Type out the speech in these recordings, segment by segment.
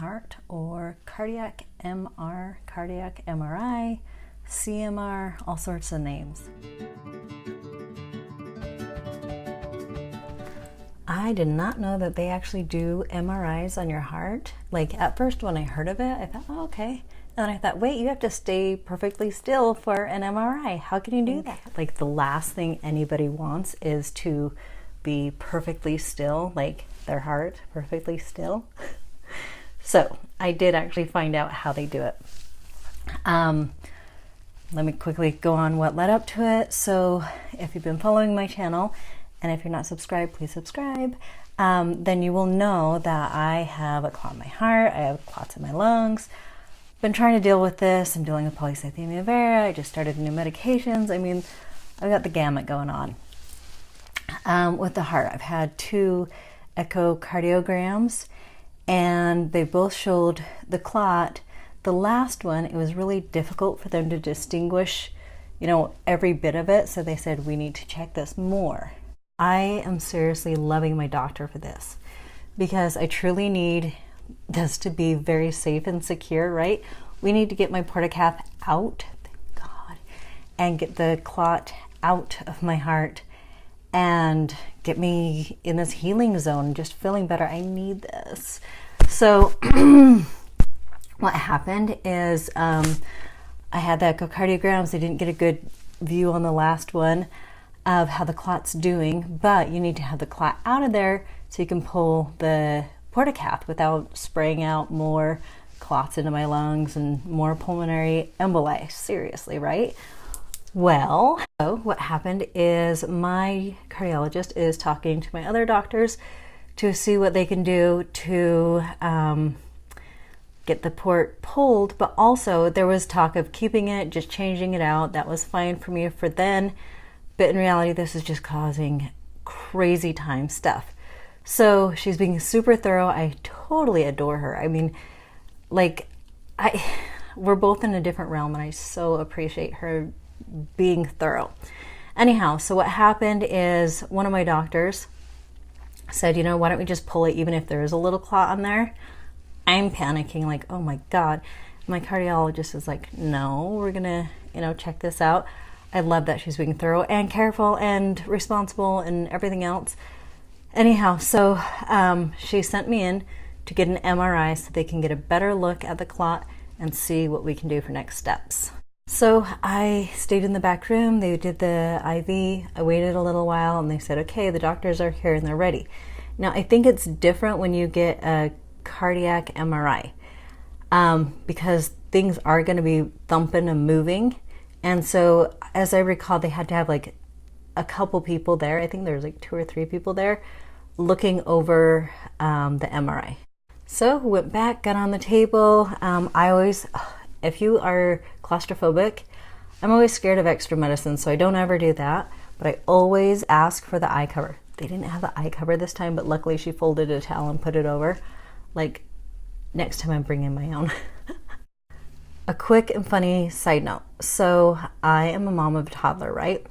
heart, or cardiac MR, cardiac MRI, CMR, all sorts of names. I did not know that they actually do MRIs on your heart. Like at first when I heard of it, I thought, oh, okay. And then I thought, wait, you have to stay perfectly still for an MRI. How can you do that? Like the last thing anybody wants is to be perfectly still, like their heart perfectly still. So I did actually find out how they do it. Let me quickly go on what led up to it. So if you've been following my channel, and if you're not subscribed, please subscribe, then you will know that I have a clot in my heart, I have clots in my lungs. Been trying to deal with this. I'm dealing with Polycythemia Vera. I just started new medications. I mean, I've got the gamut going on. With the heart, I've had 2 echocardiograms, and they both showed the clot. The last one, it was really difficult for them to distinguish, you know, every bit of it. So they said, we need to check this more. I am seriously loving my doctor for this, because I truly need this to be very safe and secure, right? We need to get my Portacath out, thank God, and get the clot out of my heart and get me in this healing zone, just feeling better. I need this. So what happened is I had the echocardiograms. I didn't get a good view on the last one of how the clot's doing, but you need to have the clot out of there so you can pull the Portacath without spraying out more clots into my lungs and more pulmonary emboli. Seriously, right? Well, so what happened is my cardiologist is talking to my other doctors to see what they can do to get the port pulled, but also there was talk of keeping it, just changing it out. That was fine for me for then. But in reality, this is just causing crazy time stuff. So she's being super thorough. I totally adore her. I mean, like, we're both in a different realm, and I so appreciate her being thorough. Anyhow, so what happened is one of my doctors said, you know, why don't we just pull it even if there is a little clot on there? I'm panicking, like, oh my God. My cardiologist is like, no, we're gonna, you know, check this out. I love that she's being thorough and careful and responsible and everything else. Anyhow, so she sent me in to get an MRI so they can get a better look at the clot and see what we can do for next steps. So I stayed in the back room. They did the IV. I waited a little while and they said, okay, the doctors are here and they're ready. Now, I think it's different when you get a cardiac MRI because things are going to be thumping and moving. And so, as I recall, they had to have like a couple people there. I think there was like 2 or 3 people there looking over the MRI. So we went back, got on the table. I always, if you are claustrophobic, I'm always scared of extra medicine, so I don't ever do that. But I always ask for the eye cover. They didn't have the eye cover this time, but luckily she folded a towel and put it over. Like, next time I'm bringing my own. A quick and funny side note. So I am a mom of a toddler, right?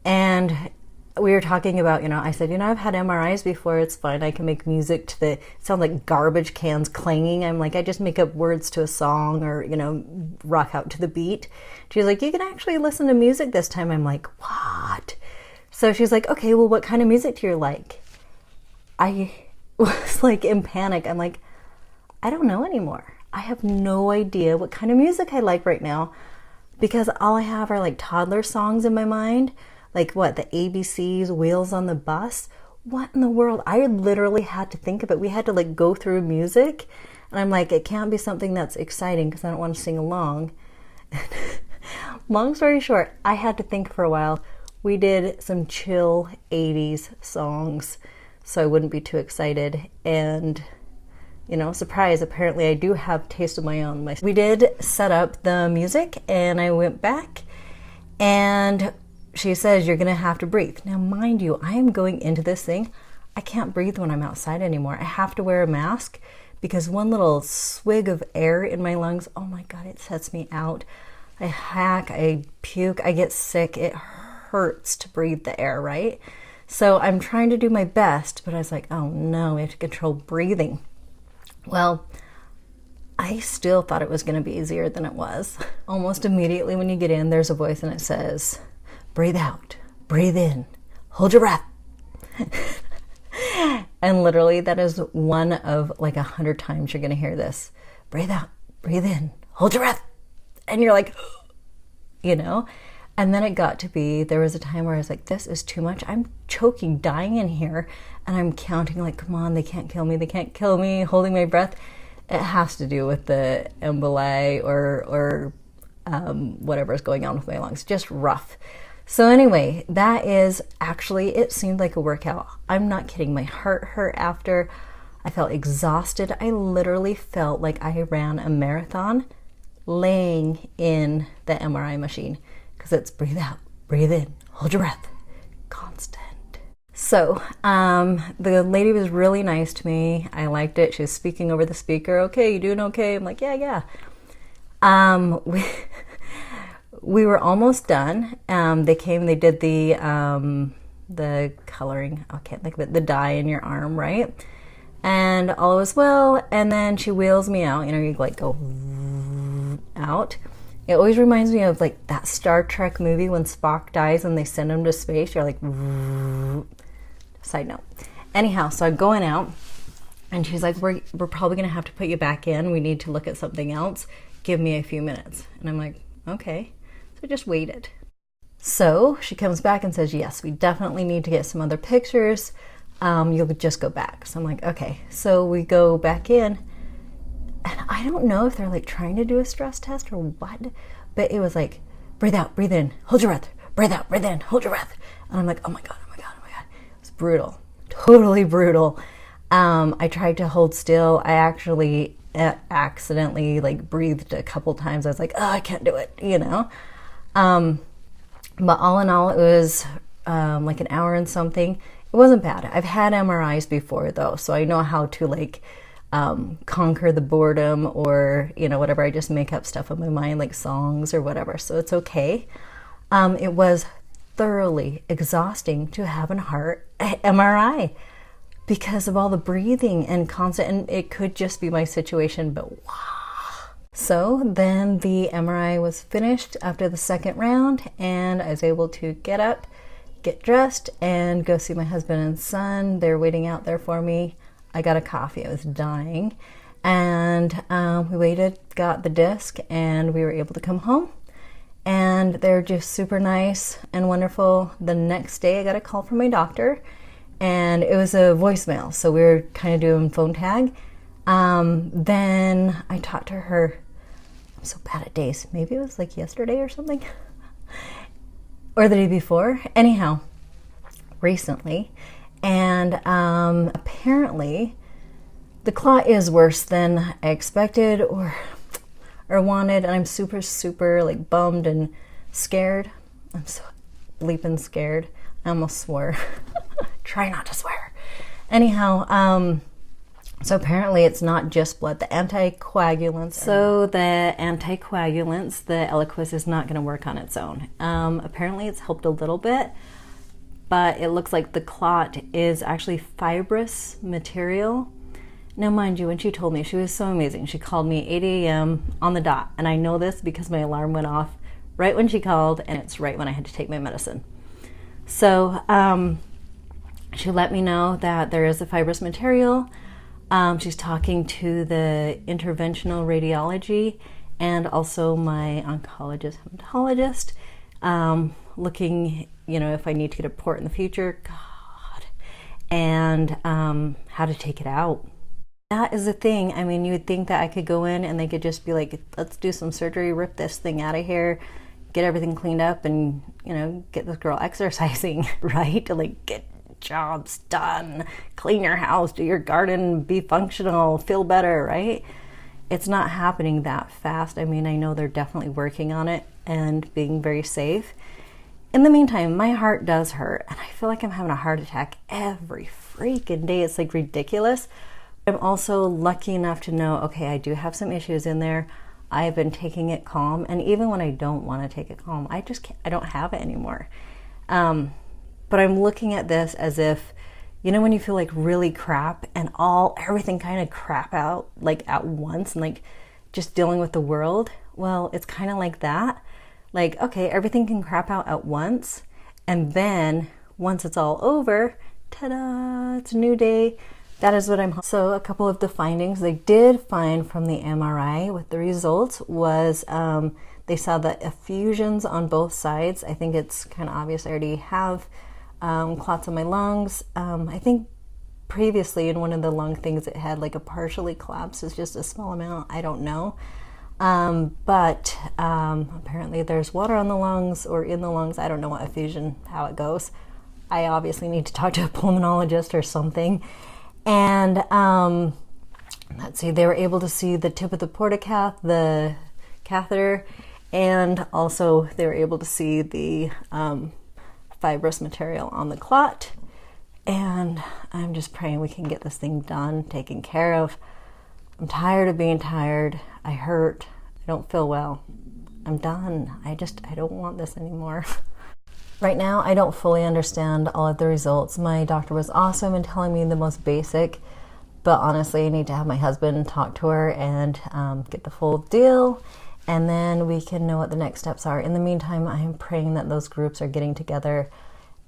And we were talking about, you know, I said, you know, I've had MRIs before. It's fine. I can make music to it sounds like garbage cans clanging. I'm like, I just make up words to a song or, you know, rock out to the beat. She's like, you can actually listen to music this time. I'm like, what? So she's like, okay, well, what kind of music do you like? I was like in panic. I'm like, I don't know anymore. I have no idea what kind of music I like right now because all I have are like toddler songs in my mind. Like what, the ABCs, Wheels on the Bus? What in the world? I literally had to think of it. We had to like go through music and I'm like, it can't be something that's exciting because I don't want to sing along. Long story short, I had to think for a while. We did some chill 80s songs so I wouldn't be too excited. And you know, surprise, apparently I do have taste of my own. We did set up the music and I went back and she says, you're gonna have to breathe. Now, mind you, I am going into this thing. I can't breathe when I'm outside anymore. I have to wear a mask because one little swig of air in my lungs, oh my God, it sets me out. I hack, I puke, I get sick. It hurts to breathe the air, right? So I'm trying to do my best, but I was like, oh no, we have to control breathing. Well, I still thought it was going to be easier than it was. Almost immediately when you get in, there's a voice and it says, breathe out, breathe in, hold your breath. And literally that is one of like 100 times you're going to hear this. Breathe out, breathe in, hold your breath. And you're like, you know? And then it got to be, there was a time where I was like, this is too much. I'm choking, dying in here. And I'm counting like, come on, they can't kill me. They can't kill me, holding my breath. It has to do with the emboli or whatever is going on with my lungs. Just rough. So anyway, that is actually, it seemed like a workout. I'm not kidding. My heart hurt after. I felt exhausted. I literally felt like I ran a marathon laying in the MRI machine, because it's breathe out, breathe in, hold your breath, constant. So the lady was really nice to me. I liked it. She was speaking over the speaker. Okay, you doing okay? I'm like, yeah. We were almost done. They came, they did the coloring, I can't think of it, the dye in your arm, right? And all was well, and then she wheels me out. You know, you like go out. It always reminds me of like that Star Trek movie when Spock dies and they send him to space. You're like, side note. Anyhow, so I'm going out and she's like, we're probably going to have to put you back in. We need to look at something else. Give me a few minutes. And I'm like, okay. So I just waited. So she comes back and says, yes, we definitely need to get some other pictures. You'll just go back. So I'm like, okay. So we go back in. And I don't know if they're like trying to do a stress test or what, but it was like, breathe out, breathe in, hold your breath, breathe out, breathe in, hold your breath. And I'm like, oh my God. It was brutal, totally brutal. I tried to hold still. I actually accidentally like breathed a couple times. I was like, oh, I can't do it, you know? But all in all, it was like an hour and something. It wasn't bad. I've had MRIs before though, so I know how to like conquer the boredom or, you know, whatever. I just make up stuff in my mind, like songs or whatever. So it's okay. It was thoroughly exhausting to have an heart MRI because of all the breathing and constant, and it could just be my situation, but wow. So then the MRI was finished after the second round and I was able to get up, get dressed, and go see my husband and son. They're waiting out there for me. I got a coffee. I was dying. And we waited, got the disc, and we were able to come home. And they're just super nice and wonderful. The next day, I got a call from my doctor, and it was a voicemail. So we were kind of doing phone tag. Then I talked to her. I'm so bad at days. Maybe it was like yesterday or something. Or the day before. Anyhow, recently. And apparently the clot is worse than I expected or wanted, and I'm super like bummed and scared. I'm so bleeping scared. I almost swore. Try not to swear. Anyhow, so apparently it's not just blood. The anticoagulants. So the anticoagulants, the Eliquis, is not going to work on its own. Apparently it's helped a little bit. But it looks like the clot is actually fibrous material. Now, mind you, when she told me, she was so amazing. She called me 8 a.m. on the dot. And I know this because my alarm went off right when she called, and it's right when I had to take my medicine. So she let me know that there is a fibrous material. She's talking to the interventional radiology and also my oncologist, hematologist, looking, you know, if I need to get a port in the future, God, and how to take it out. That is the thing. I mean, you would think that I could go in and they could just be like, let's do some surgery, rip this thing out of here, get everything cleaned up, and, you know, get this girl exercising, right? To like get jobs done, clean your house, do your garden, be functional, feel better, right? It's not happening that fast. I mean, I know they're definitely working on it and being very safe. In the meantime, my heart does hurt, and I feel like I'm having a heart attack every freaking day. It's like ridiculous. I'm also lucky enough to know, okay, I do have some issues in there. I've been taking it calm, and even when I don't want to take it calm, I just can't, I don't have it anymore. But I'm looking at this as if, you know, when you feel like really crap and everything kind of crap out like at once, and like just dealing with the world. Well, it's kind of like that. Like, okay, everything can crap out at once, and then once it's all over, ta-da, it's a new day. That is what I'm. So a couple of the findings they did find from the MRI with the results was they saw the effusions on both sides. I think it's kind of obvious I already have clots in my lungs. I think previously in one of the lung things it had like a partially collapsed, it's just a small amount, I don't know. But apparently there's water on the lungs or in the lungs. I don't know what effusion, how it goes. I obviously need to talk to a pulmonologist or something. And let's see, they were able to see the tip of the portacath, the catheter, and also they were able to see the fibrous material on the clot. And I'm just praying we can get this thing done, taken care of. I'm tired of being tired. I hurt. I don't feel well. I'm done. I don't want this anymore. Right now, I don't fully understand all of the results. My doctor was awesome in telling me the most basic, but honestly, I need to have my husband talk to her and get the full deal, and then we can know what the next steps are. In the meantime, I'm praying that those groups are getting together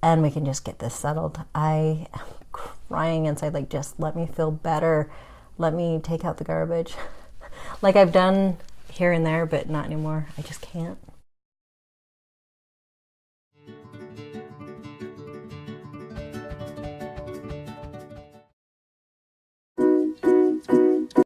and we can just get this settled. I am crying inside, like, just let me feel better. Let me take out the garbage. Like I've done here and there, but not anymore. I just can't.